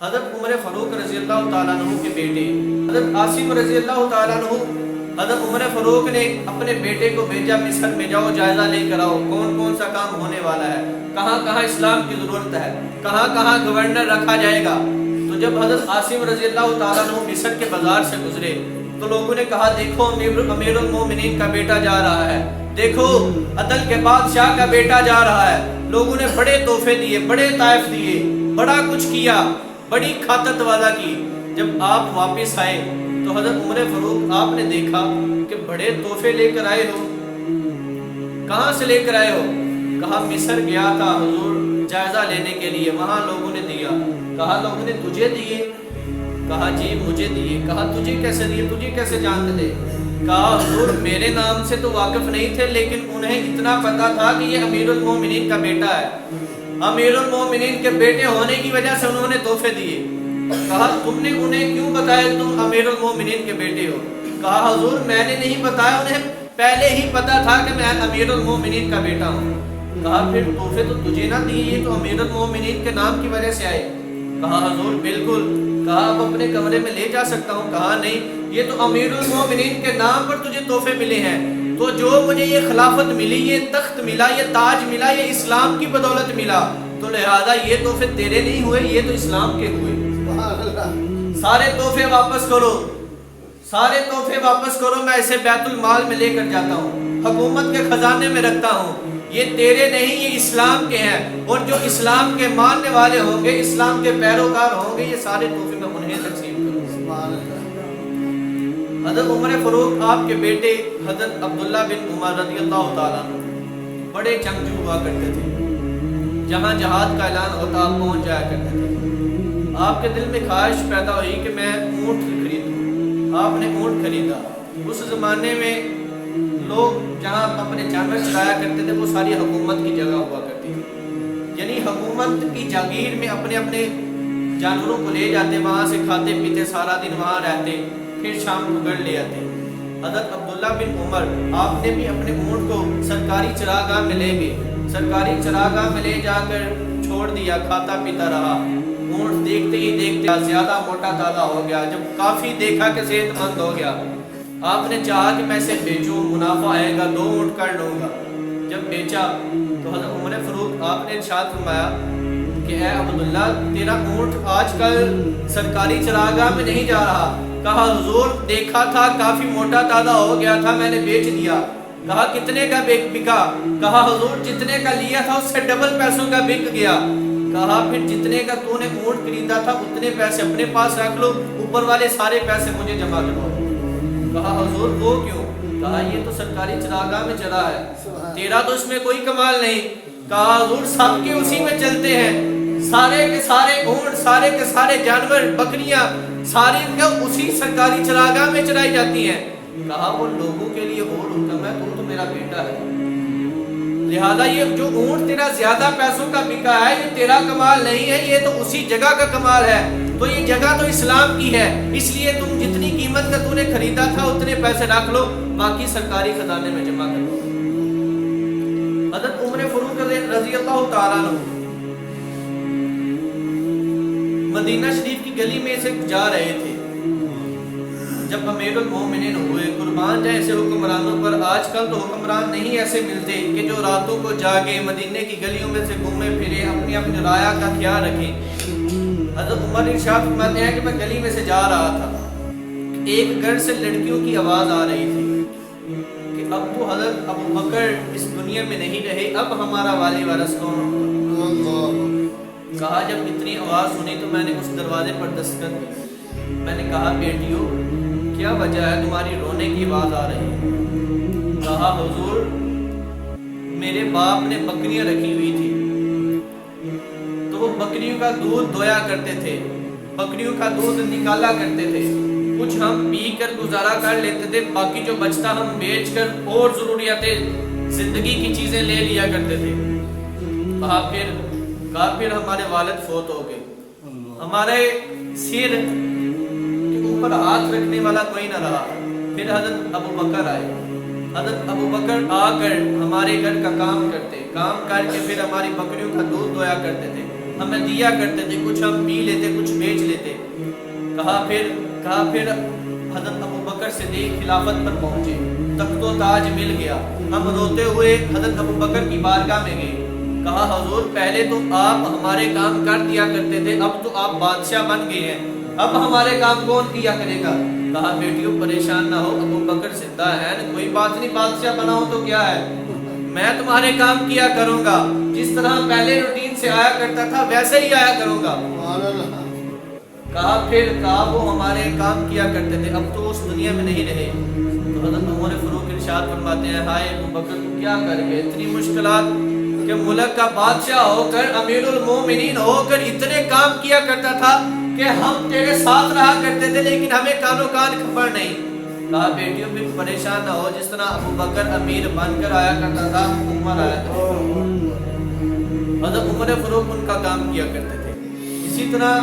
حضرت عمر فاروق رضی اللہ تعالیٰ عنہ کے بیٹے حضرت عاصم رضی اللہ تعالیٰ عنہ، حضرت عمر فاروق نے اپنے بیٹے کو بھیجا مصر میں، جاؤ جائزہ لے کر آؤ کون کون سا کام ہونے والا ہے، کہاں کہاں اسلام کی ضرورت ہے، کہاں کہاں گورنر رکھا جائے گا۔ تو جب حضرت عاصم رضی اللہ تعالیٰ عنہ مصر کے بازار سے گزرے تو لوگوں نے کہا دیکھو امیر المومنین کا بیٹا جا رہا ہے، دیکھو عدل کے بادشاہ کا بیٹا جا رہا ہے۔ لوگوں نے بڑے تحفے دیے، بڑے طائف دیے، بڑا کچھ کیا، بڑی خاطر تواضع کی۔ جب آپ واپس آئے تو حضرت عمر فاروق آپ نے دیکھا کہ بڑے تحفے لے کر آئے ہو، کہاں سے لے کر آئے ہو؟ کہا مصر گیا تھا حضور جائزہ لینے کے لیے، وہاں لوگوں نے دیا۔ کہا لوگوں نے تجھے دیے؟ کہا جی مجھے دیے۔ کہا تجھے کیسے دیے، تجھے کیسے جانتے تھے؟ کہا حضور میرے نام سے تو واقف نہیں تھے، لیکن انہیں اتنا پتا تھا کہ یہ امیر المومنین کا بیٹا ہے، امیر المومنین کے بیٹے ہونے کی وجہ سے انہوں نے تحفے دیے۔ کہا تم نے انہیں کیوں بتایا تم امیر المومنین کے بیٹے ہو؟ کہا حضور میں نے نہیں بتایا، انہیں پہلے ہی پتا تھا کہ میں امیر المومنین کا بیٹا ہوں۔ کہا پھر تحفے تو تجھے نہ دیے، یہ تو امیر المومنین کے نام کی وجہ سے آئے۔ کہا حضور بالکل۔ کہا اب اپنے کمرے میں لے جا سکتا ہوں؟ کہا نہیں، یہ تو امیر المومنین کے نام پر تجھے تحفے ملے ہیں، تو جو مجھے یہ خلافت ملی، یہ تخت ملا، یہ تاج ملا، یہ اسلام کی بدولت ملا، تو لہذا یہ تحفے تیرے نہیں ہوئے، یہ تو اسلام کے ہوئے۔ سارے تحفے واپس کرو، سارے تحفے واپس کرو، میں اسے بیت المال میں لے کر جاتا ہوں، حکومت کے خزانے میں رکھتا ہوں، یہ تیرے نہیں، یہ اسلام کے ہیں، اور جو اسلام کے ماننے والے ہوں گے، اسلام کے پیروکار ہوں گے، یہ سارے تحفے میں انہیں تقسیم کروں۔ حضرت عمر فاروق آپ کے بیٹے حضرت عبداللہ بن عمر رضی اللہ تعالیٰ عنہ بڑے جنگجو ہوا کرتے تھے، جہاں جہاد کا اعلان ہوتا آپ پہنچ جایا کرتے تھے۔ آپ کے دل میں خواہش پیدا ہوئی کہ میں اونٹ خریدوں، آپ نے اونٹ خریدا۔ اس زمانے میں لوگ جہاں اپنے جانور چلایا کرتے تھے وہ ساری حکومت کی جگہ ہوا کرتی تھی، یعنی حکومت کی جاگیر میں اپنے اپنے جانوروں کو لے جاتے، وہاں سے کھاتے پیتے سارا دن وہاں رہتے، پھر شام کو گھر لے آتے۔ حضرت عبداللہ بن عمر آپ نے بھی اپنے اونٹ کو سرکاری چراگاہ میں لے گئے، سرکاری چراگاہ میں لے جا کر چھوڑ دیا، کھاتا پیتا رہا۔ اونٹ دیکھتے ہی دیکھتے زیادہ موٹا تازہ ہو گیا، جب کافی دیکھا کہ صحت مند ہو گیا، آپ نے چاہا کہ میں اسے بیچوں، منافع آئے گا، 2 اونٹ کر لوں گا۔ جب بیچا تو حضرت عمر فاروق آپ نے ارشاد فرمایا کہ اے عبداللہ تیرا اونٹ آج کل سرکاری چراگاہ میں نہیں جا رہا۔ کہا حضور دیکھا تھا کافی موٹا تازہ ہو گیا تھا، میں نے بیچ دیا۔ کہا کتنے کا بکا؟ کہا حضور جتنے کا لیا تھا اس سے ڈبل پیسوں کا بک گیا۔ کہا پھر جتنے کا تو نے اونٹ خریدا تھا اتنے پیسے اپنے پاس رکھ لو، اوپر والے سارے پیسے مجھے جمع کرو۔ کہا حضور وہ کیوں؟ کہا یہ تو سرکاری چراگاہ میں چلا ہے، تیرا تو اس میں کوئی کمال نہیں۔ کہا حضور سب کے اسی میں چلتے ہیں، سارے کے سارے اونٹ، سارے کے سارے جانور، بکریاں ساری اسی سرکاری چراگاہ میں چرائی جاتی ہیں۔ کہا وہ لوگوں کے لیے اور حکم ہے، تو میرا بیٹا ہے، لہذا یہ جو اونٹ تیرا زیادہ پیسوں کا بکا ہے یہ تیرا کمال نہیں ہے، یہ تو اسی جگہ کا کمال ہے، تو یہ جگہ تو اسلام کی ہے، اس لیے تم جتنی قیمت کا تو نے خریدا تھا اتنے پیسے رکھ لو، باقی سرکاری خزانے میں جمع کر لو۔ حضرت عمر فاروق رضی اللہ تعالیٰ عنہ مدینہ شریف کی گلی میں سے جا رہے تھے، جب امیر المومنین ہوئے، قربان جائیں ایسے حکمرانوں پر۔ آج کل تو حکمران نہیں ایسے ملتے کہ جو راتوں کو جاگے، مدینے کی گلیوں میں سے گھومے پھرے، اپنی اپنی رعایا کا خیال رکھیں۔ حضرت عمر ارشاد فرماتے ہیں کہ میں گلی میں سے جا رہا تھا، ایک گھر سے لڑکیوں کی آواز آ رہی تھی کہ اب تو حضرت ابو بکر اس دنیا میں نہیں رہے، اب ہمارا والی وارث کون ہوگا؟ کہا جب اتنی آواز سنی تو میں نے اس دروازے پر دستک دی، میں نے کہا بیٹیوں کیا وجہ ہے تمہاری رونے کی آواز آ رہی ہے؟ کہا حضور میرے باپ نے بکریاں رکھی ہوئی تھی، تو وہ بکریوں کا دودھ دویا کرتے تھے، بکریوں کا دودھ نکالا کرتے تھے، کچھ ہم پی کر گزارا کر لیتے تھے، باقی جو بچتا ہم بیچ کر اور ضروریات زندگی کی چیزیں لے لیا کرتے تھے۔ کہا پھر ہمارے والد فوت ہو گئے، ہمارے سر کے اوپر ہاتھ رکھنے والا کوئی نہ رہا۔ پھر حضرت ابو بکر آئے، حضرت ابو بکر آ کر ہمارے گھر کا کام کرتے، کام کر کے پھر ہماری بکریوں کا دودھ دویا کرتے تھے، ہمیں دیا کرتے تھے، کچھ ہم پی لیتے، کچھ بیچ تھے. کہا پھر حضرت ابو بکر صدیق خلافت پر پہنچے, تخت و تاج مل گیا. ہم روتے ہوئے حضرت ابو بکر کی بارگاہ میں گئے. کہا حضور پہلے تو آپ ہمارے کام کر دیا کرتے تھے, اب تو آپ بادشاہ بن گئے ہیں, اب ہمارے کام کون کیا کرے گا؟ کہا بیٹیوں پریشان نہ ہو, ابو بکر زندہ ہے, کوئی بات نہیں, بادشاہ بناؤ تو کیا ہے, میں تمہارے کام کیا کروں گا, جس طرح پہلے روٹین سے آیا کرتا تھا ویسے ہی آیا کروں گا. کہا وہ ہمارے کام کیا کرتے تھے, اب تو اس دنیا میں نہیں رہے. تو حضرت عمر فاروق ارشاد فرماتے ہیں, ہائے ابو بکر تو کیا کر گئے, اتنی مشکلات کہ ملک کا بادشاہ ہو کر, امیر المومنین ہو کر اتنے کام کیا کرتا تھا کہ ہم تیرے ساتھ رہا کرتے تھے لیکن ہمیں کانوں کان خبر نہیں. کہا بیٹیوں بھی پریشان نہ ہو, جس طرح ابو بکر امیر بن کر آیا کرتا تھا, عمر آیا کرتا تھا. حضرت عمر فاروق ان کا کام کیا کرتے تھے. اسی طرح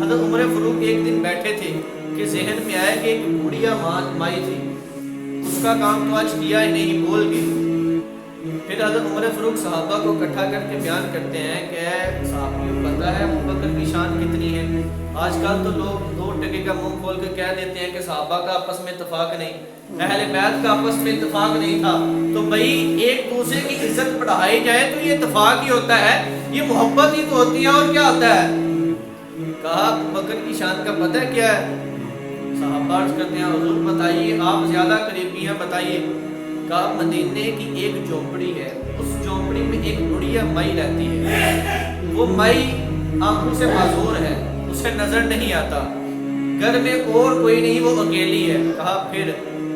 حضرت عمر فاروق ایک دن بیٹھے تھے کہ ذہن میں آیا کہ ایک بوڑھیا مائی تھی, اس کا کام تو آج کیا ہی نہیں, بول گئی. پھر حضرت عمر فاروق صحابہ کو اکٹھا کر کے بیان کرتے ہیں کہ صحابیوں پتہ ہے ابو بکر کی شان کتنی ہے. آج کل تو لوگ 2 ٹکے کا منہ کھول کے کہہ دیتے ہیں کہ صحابہ کا آپس میں اتفاق نہیں, اہل بیت کا آپس میں اتفاق نہیں تھا. تو بھئی ایک دوسرے کی عزت بڑھائی جائے تو یہ اتفاق ہی ہوتا ہے, یہ محبت ہی تو ہوتی ہے, اور کیا ہوتا ہے. کہا ابو بکر کی شان کا پتہ کیا ہے؟ صحابہ عرض کرتے ہیں حضور بتائیے, آپ زیادہ قریبی ہیں, بتائیے. کہا مدینے کی ایک جھونپڑی ہے, اس جھونپڑی میں ایک بڑھیا مائی رہتی ہے, وہ مائی آنکھوں سے معذور ہے, اسے نظر نہیں آتا, گھر میں اور کوئی نہیں, وہ اکیلی ہے.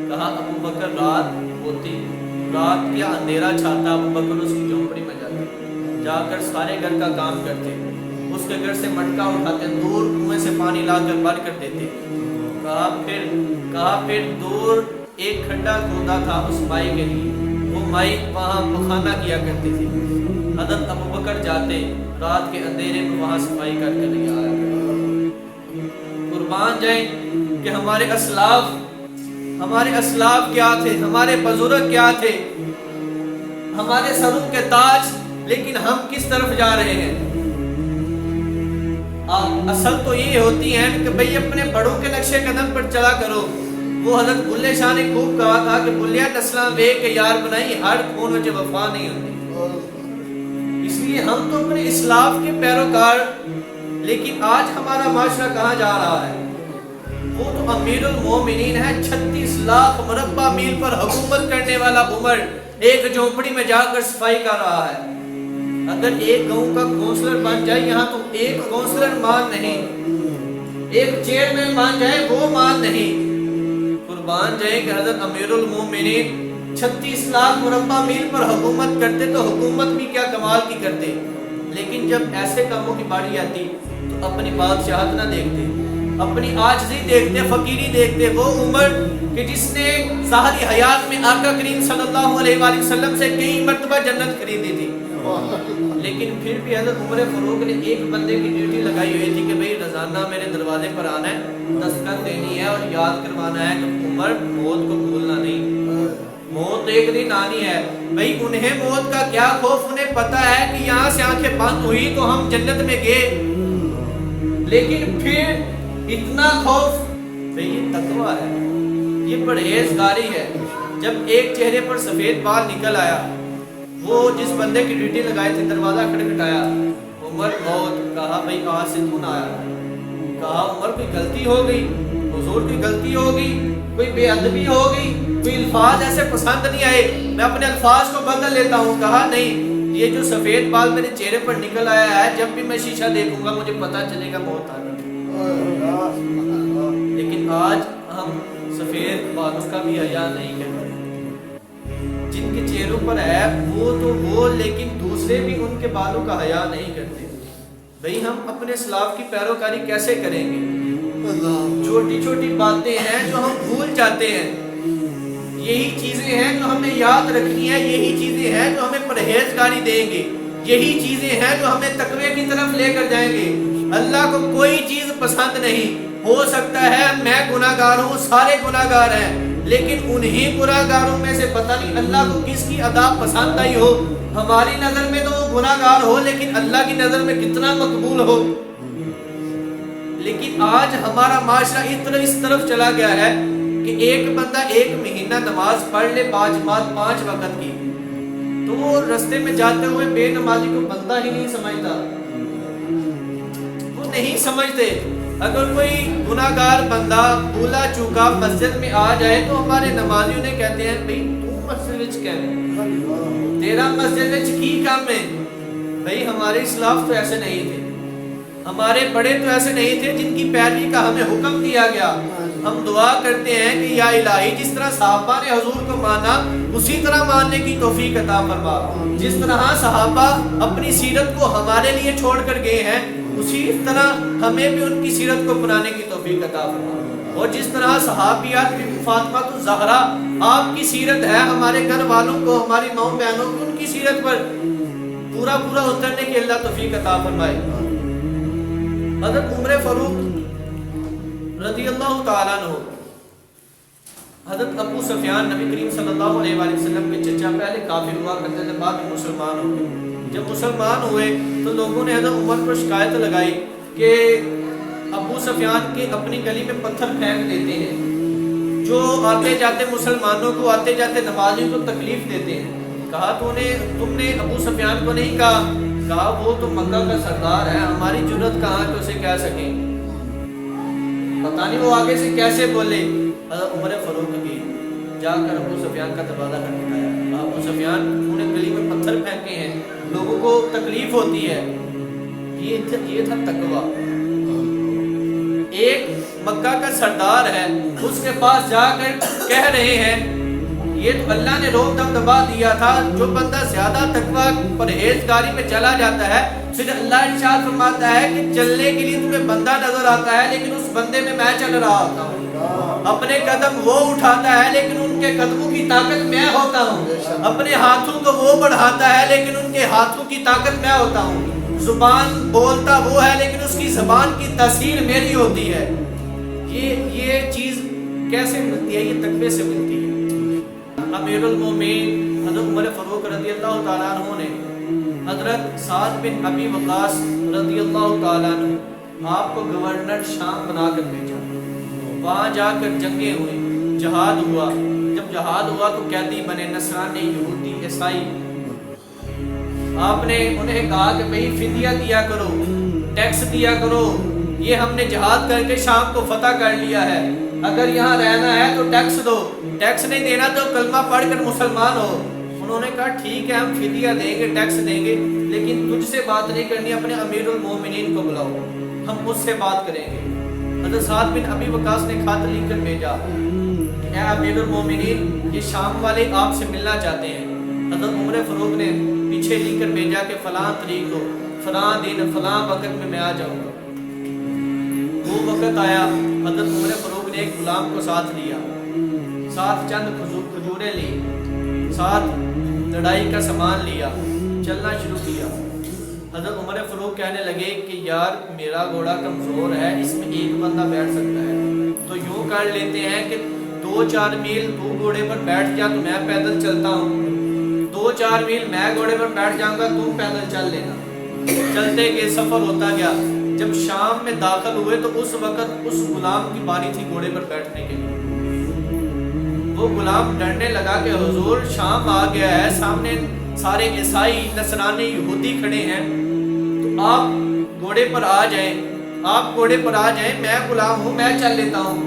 کہا ابو بکر رات ہوتی, رات کیا اندھیرا چھاتا, ابو بکر اس کی جھونپڑی میں جاتے, جا کر سارے گھر کا کام کرتے, اس کے گھر سے مٹکا اٹھاتے, دور کنویں سے پانی لا کر بھر کر دیتے. کہا پھر دور ایک کھڈا کھودا تھا اس مائی کے لیے, وہ مائی وہاں پخانہ کیا کرتی تھی. حضرت ابو بکر جاتے, رات کے اندھیرے میں وہاں صفائی کر کے لے آیا کرتے. قربان جائیں کہ ہمارے اسلاف کیا تھے, ہمارے بزرگ کیا تھے, ہمارے سروں کے تاج, لیکن ہم کس طرف جا رہے ہیں. اصل تو یہ ہوتی ہے کہ بھئی اپنے بڑوں کے نقش قدم پر چلا کرو. وہ حضرت بلے شاہ نے خوب کہا تھا کہ بلیا نسلاں وے کے یار بنائی, ہر خون وچ وفا نہیں ہوتی. اس لیے ہم تو اپنے اسلاف کے پیروکار, لیکن آج ہمارا معاشرہ کہاں جا رہا ہے. وہ تو امیر المومنین ہے, 36 لاکھ مربع میل پر حکومت کرنے والا عمر ایک جھونپڑی میں جا کر صفائی کر رہا ہے. اگر ایک گاؤں کا کونسلر بن جائے, یہاں تو ایک کونسلر مان نہیں, ایک چیئرمین بن جائے وہ مان نہیں. قربان جائیں کہ حضرت امیر المومنین 36 لاکھ مربع میل پر حکومت کرتے تو حکومت بھی کیا کمال کی کرتے. لیکن جب ایسے کاموں کی باری آتی تو اپنی بادشاہت نہ دیکھتے, اپنی عاجزی دیکھتے, فقیری دیکھتے. وہ عمر کہ جس نے ظاہری حیات میں آقا کریم صلی اللہ علیہ وآلہ وسلم سے کئی مرتبہ جنت خریدی تھی, لیکن پھر بھی حضرت عمر فاروق نے ایک بندے کی ڈیوٹی لگائی ہوئی تھی کہ بھئی روزانہ میرے دروازے پر آنا ہے, دستخط دینی ہے اور یاد کروانا ہے کہ عمر موت کو بھولنا نہیں, موت ایک دن آنی ہے. بھئی انہیں موت کا کیا خوف, انہیں پتا ہے کہ یہاں سے آنکھیں بند ہوئی تو ہم جنت میں گئے, لیکن پھر اتنا خوف. بھئی یہ تقویٰ ہے, یہ پرہیزگاری ہے. جب ایک چہرے پر سفید بال نکل آیا, وہ جس بندے کی ڈیوٹی لگائے تھے دروازہ کھٹکھٹایا, عمر موت. کہا بھئی آج سے تو نہ آیا. کہا عمر کوئی غلطی ہو گئی, حضور کوئی غلطی ہو گئی, کوئی بے ادبی ہو گئی, کوئی الفاظ ایسے پسند نہیں آئے, میں اپنے الفاظ کو بدل لیتا ہوں. کہا نہیں, یہ جو سفید بال میرے چہرے پر نکل آیا ہے, جب بھی میں شیشہ دیکھوں گا مجھے پتا چلے گا موت آ رہی ہے. لیکن آج ہم سفید بالوں کا بھی حیا نہیں کرتے. جن کے چہروں پر ہے وہ تو وہ, لیکن دوسرے بھی ان کے بالوں کا حیا نہیں کرتے. بھئی ہم اپنے اسلاف کی پیروکاری کیسے کریں گے؟ چھوٹی چھوٹی باتیں ہیں جو ہم بھول جاتے ہیں, یہی چیزیں ہیں جو ہمیں یاد رکھنی ہے, یہی چیزیں ہیں جو ہمیں پرہیزگاری دیں گے, یہی چیزیں ہیں جو ہمیں تقوی کی طرف لے کر جائیں گے. اللہ کو کوئی چیز پسند نہیں. ہو سکتا ہے میں گناہگار ہوں, سارے گناہگار ہیں, لیکن انہی گناہگاروں میں سے پتہ نہیں اللہ کو کس کی ادا پسند آئی ہو. ہماری نظر میں تو وہ گناہگار ہو, لیکن اللہ کی نظر میں کتنا مقبول ہو. لیکن آج ہمارا معاشرہ اس طرف چلا گیا ہے کہ ایک بندہ 1 مہینہ نماز پڑھ لے 5 وقت کی، تو وہ رستے میں جاتے ہوئے بے نمازی کو بندہ ہی نہیں سمجھتا، وہ نہیں سمجھتے۔ اگر کوئی گناہگار بندہ بھولا چوکا مسجد میں آ جائے تو ہمارے نمازی انہیں کہتے ہیں بھئی تو مسجد وچ کیا ہے، تیرا مسجد وچ کی کام ہے؟ بھئی ہمارے اسلاف تو ایسے نہیں تھے، ہمارے بڑے تو ایسے نہیں تھے جن کی پیروی کا ہمیں حکم دیا گیا۔ ہم دعا کرتے ہیں کہ یا الہی جس طرح صحابہ نے حضور کو مانا اسی طرح ماننے کی توفیق عطا فرما، جس طرح صحابہ اپنی سیرت کو ہمارے لیے چھوڑ کر گئے ہیں اسی طرح ہمیں بھی ان کی سیرت کو اپنانے کی توفیق عطا فرما، اور جس طرح صحابیات بی بی فاطمہ الزہرا آپ کی سیرت ہے، ہمارے گھر والوں کو، ہماری ماؤں بہنوں کو ان کی سیرت پر پورا اترنے کی اللہ توفیق عطا فرمائے۔ حضرت عمر فاروق رضی اللہ تعالیٰ عنہ، حضرت ابو سفیان نبی کریم صلی اللہ علیہ وآلہ وسلم کے چچا، پہلے کافر ہوا کرتے تھے، بعد میں مسلمان ہوئے۔ جب مسلمان ہوئے تو لوگوں نے حضرت عمر پر شکایت لگائی کہ ابو سفیان کے اپنی گلی میں پتھر پھینک دیتے ہیں، جو آتے جاتے مسلمانوں کو، آتے جاتے نمازیوں کو تکلیف دیتے ہیں۔ کہا تم نے ابو سفیان کو نہیں کہا وہ تو مکہ کا سردار ہے، ہماری جرت کہاں کہ اسے کہہ سکیں، پتہ نہیں وہ آگے سے کیسے بولے۔ حضرت عمر فاروق کی جا کر ابو سفیان کا دروازہ کھٹکھٹایا، ابو سفیان انہیں گلی میں پتھر پھینکے ہیں، لوگوں کو تکلیف ہوتی ہے۔ یہ تھا تقویٰ۔ ایک مکہ کا سردار ہے، اس کے پاس جا کر کہہ رہے ہیں، یہ تو اللہ نے روک دبا دیا تھا، جو بندہ زیادہ تقویٰ پرہیزگاری میں چلا جاتا ہے پھر اللہ ارشاد فرماتا ہے کہ چلنے کے لیے تمہیں بندہ نظر آتا ہے لیکن اس بندے میں چل رہا ہوتا ہوں، اپنے قدم وہ اٹھاتا ہے لیکن ان کے قدموں کی طاقت میں ہوتا ہوں، اپنے ہاتھوں کو وہ بڑھاتا ہے لیکن ان کے ہاتھوں کی طاقت میں ہوتا ہوں، زبان بولتا وہ ہے لیکن اس کی زبان کی تاثیر میری ہوتی ہے۔ یہ چیز کیسے ملتی ہے؟ یہ تقوی سے ملتی ہے۔ امیر المومنین حضرت عمر فاروق رضی اللہ تعالیٰ عنہ نے حضرت سعد بن ابی وقاص رضی اللہ تعالیٰ عنہ آپ کو گورنر شام بنا کر بھیجا، وہاں جا کر جنگیں ہوئی، جہاد ہوا۔ جب جہاد ہوا تو قیدی بنے نصرانی، یہودی، عیسائی۔ آپ نے انہیں کہا کہ بھئی فدیہ دیا کرو، ٹیکس دیا کرو، یہ ہم نے جہاد کر کے شام کو فتح کر لیا ہے، اگر یہاں رہنا ہے تو ٹیکس دو، ٹیکس نہیں دینا تو کلمہ پڑھ کر مسلمان ہو۔ انہوں نے کہا ٹھیک ہے ہم فدیہ دیں گے، ٹیکس دیں گے، لیکن تجھ سے بات نہیں کرنی، اپنے امیر المومنین کو بلاؤ، ہم اس سے بات کریں گے۔ حضرت سعد بن ابی وقاص نے خط لکھ کر بھیجا کہ اے امیر المومنین، یہ شام والے آپ سے ملنا چاہتے ہیں۔ حضرت عمر فاروق نے پیچھے لکھ کر بھیجا کہ فلاں تاریخ کو، فلاں دن، فلاں وقت میں آ جاؤں گا۔ وہ وقت آیا، حضرت عمر فاروق نے ایک غلام کو ساتھ لیا، ساتھ چند کھجوریں لی، ساتھ لڑائی کا سامان لیا، چلنا شروع کیا۔ حضرت عمر فاروق کہنے لگے کہ یار میرا گھوڑا کمزور ہے، اس میں ایک بندہ بیٹھ سکتا ہے، تو یوں کر لیتے ہیں کہ 2-4 میل تو گھوڑے پر بیٹھ جا تو میں پیدل چلتا ہوں، 2-4 میل میں گھوڑے پر بیٹھ جاؤں گا، تم پیدل چل لینا۔ چلتے کے سفر ہوتا گیا۔ جب شام میں داخل ہوئے تو اس وقت اس غلام کی باری تھی گھوڑے پر بیٹھنے کے لیے۔ وہ غلام ڈرنے لگا کہ حضور شام آ گیا ہے، سامنے سارے عیسائی، نصرانی، یہودی کھڑے ہیں، تو آپ گھوڑے پر آ جائیں، آپ گھوڑے پر آ جائیں، میں غلام ہوں، میں چل لیتا ہوں۔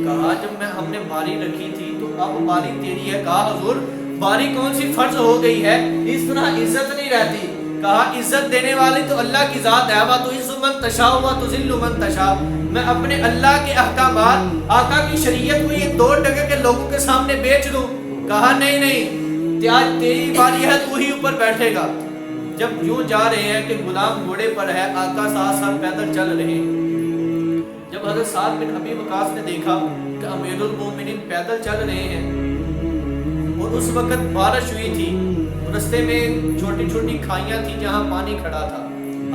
کہا جب ہم نے باری رکھی تھی تو اب باری تیری ہے۔ کہا حضور باری کون سی فرض ہو گئی ہے، اس طرح عزت نہیں رہتی۔ کہا عزت دینے والی تو اللہ کی ذات ہے، وَتُعِزُّ مَن تَشَاءُ وَتُذِلُّ مَن تَشَاءُ۔ میں اپنے اللہ کے احکامات، آقا کی شریعت کو یہ 2 ٹکے کے لوگوں کے سامنے بیچ دوں؟ کہا نہیں، آج تیری باری ہے، تو ہی اوپر بیٹھے گا۔ جب یوں جا رہے ہیں کہ غلام گھوڑے پر ہے، آقا ساتھ پیدل چل رہے ہیں۔ جب حضرت سعد بن ابی وقاص نے دیکھا کہ امیر المومنین پیدل چل رہے ہیں، اور اس وقت بارش ہوئی تھی، رستے میں چھوٹی چھوٹی کھائیاں تھی جہاں پانی کھڑا تھا،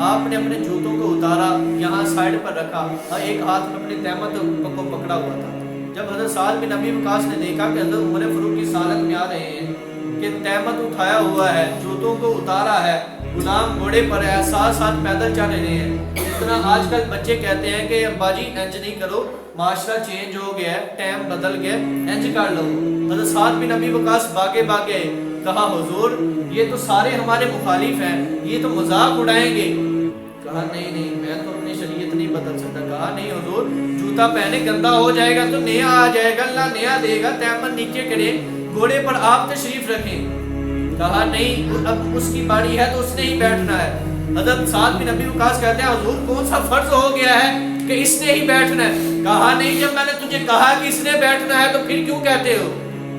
آپ نے اپنے جوتوں کو اتارا، یہاں سائیڈ پر رکھا، اور ایک ہاتھ میں اپنی تہمت کو پکڑا ہوا تھا۔ جب حضرت سعد بن ابی وقاص نے دیکھا کہ حضرت عمر فاروق کی حالت میں آ رہے ہیں کہ تہمت اٹھایا ہوا ہے، جوتوں کو اتارا ہے، غلام گھوڑے پر ہے، ساتھ پیدل چل رہے ہیں، جس طرح آج کل بچے کہتے ہیں کہ ابا جی انج نہیں کرو، معاشرہ چینج ہو گیا ہے، ٹائم بدل گیا، انج کر لو۔ حضرت سعد بن ابی وقاص بھاگے بھاگے کہا حضور یہ تو سارے ہمارے مخالف ہیں، یہ تو مذاق اڑائیں گے۔ کہا نہیں نہیں، میں تو اپنی شریعت نہیں بدل سکتا۔ کہا نہیں حضور، جوتا پہنے گندا ہو جائے گا تو نیا آ جائے گا، اللہ نیا دے گا، تیمم نیچے کرے، گھوڑے پر آپ تشریف رکھیں۔ کہا نہیں، اب اس کی باری ہے تو اس نے ہی بیٹھنا ہے۔ حضرت سعد بن ابی وقاص کہتے ہیں حضور کون سا فرض ہو گیا ہے کہ اس نے ہی بیٹھنا ہے؟ کہا نہیں، جب میں نے تجھے کہا کہ اس نے بیٹھنا ہے تو پھر کیوں کہتے ہو؟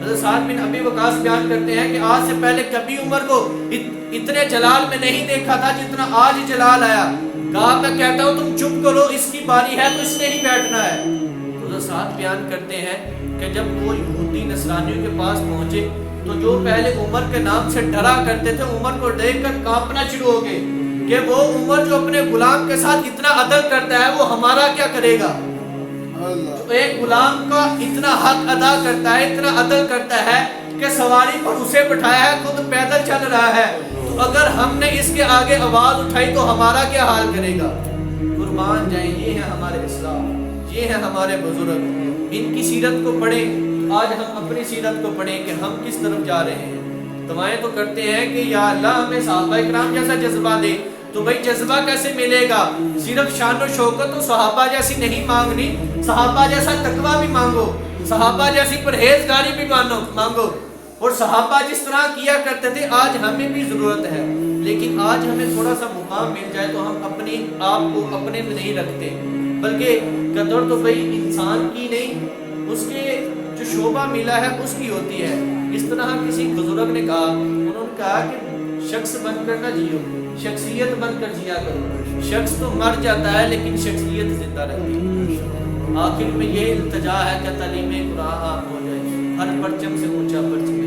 حضرت سعد بن ابی وقاص بیان کرتے ہیں کہ آج سے پہلے کبھی عمر کو اتنے جلال میں نہیں دیکھا تھا جتنا آج جلال آیا۔ کہا میں کہتا ہوں تم چپ کرو، اس کی باری ہے تو اس نے ہی بیٹھنا ہے۔ حضرت سعد بیان کرتے ہیں کہ جب وہ یہودی نصرانیوں کے پاس پہنچے تو جو پہلے عمر کے نام سے ڈرا کرتے تھے، عمر کو دیکھ کر کانپنا شروع ہو گئے کہ وہ عمر جو اپنے غلام کے ساتھ اتنا عدل کرتا ہے وہ ہمارا کیا کرے گا؟ ایک غلام کا اتنا حق ادا کرتا ہے، اتنا عدل کرتا ہے کہ سواری پر اسے بٹھایا ہے، خود پیدل چل رہا ہے، تو اگر ہم نے اس کے آگے آواز اٹھائی تو ہمارا کیا حال کرے گا؟ قربان جائیں، یہ ہے ہمارے اسلام، یہ ہے ہمارے بزرگ۔ ان کی سیرت کو پڑھیں، آج ہم اپنی سیرت کو پڑھیں کہ ہم کس طرف جا رہے ہیں۔ دعائیں تو کرتے ہیں کہ یا اللہ ہمیں صحابہ کرام جیسا جذبہ دے، تو بھائی جذبہ کیسے ملے گا؟ صرف شان و شوکت تو صحابہ جیسی نہیں مانگنی، صحابہ جیسا تقویٰ بھی مانگو، صحابہ جیسی پرہیزگاری بھی مانگو، اور صحابہ جس طرح کیا کرتے تھے آج ہمیں بھی ضرورت ہے۔ لیکن آج ہمیں تھوڑا سا مقام مل جائے تو ہم اپنے آپ کو اپنے میں نہیں رکھتے، بلکہ قدر تو بھائی انسان کی نہیں، اس کے جو شعبہ ملا ہے اس کی ہوتی ہے۔ اس طرح کسی بزرگ نے کہا، انہوں نے کہا کہ شخص بن کر نہ جیو، شخصیت بن کر جیا کرو۔ شخص تو مر جاتا ہے لیکن شخصیت زندہ رہتی ہے۔ آخر میں یہ التجا ہے کہ تعلیم قرآن عام ہو جائے، ہر پرچم سے اونچا پرچم